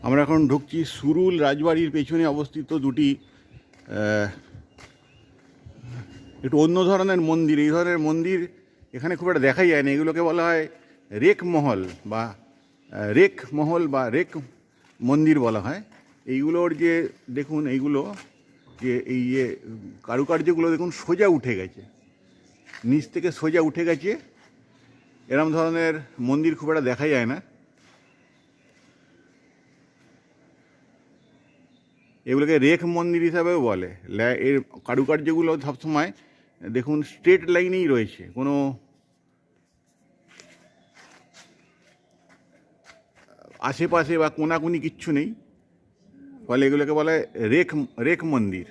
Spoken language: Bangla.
আমরা এখন ঢুকছি সুরুল রাজবাড়ির পেছনে অবস্থিত দুটি একটু অন্য ধরনের মন্দির। এই ধরনের মন্দির এখানে খুব একটা দেখাই যায় না। এগুলোকে বলা হয় রেক মহল বা রেক মন্দির বলা হয়। এইগুলোর যে দেখুন, এইগুলো যে এই যে কারুকার্যগুলো দেখুন সোজা উঠে গেছে, নিচ থেকে সোজা উঠে গেছে। এরম ধরনের মন্দির খুব একটা দেখা যায় না। এগুলোকে রেখ মন্দির হিসাবেও বলে। এর কারুকার্যগুলো সবসময় দেখুন স্ট্রেট লাইনেই রয়েছে, কোনো আশেপাশে বা কোনাকুনি কিচ্ছু নেই, ফলে এগুলোকে বলা হয় রেখ মন্দির।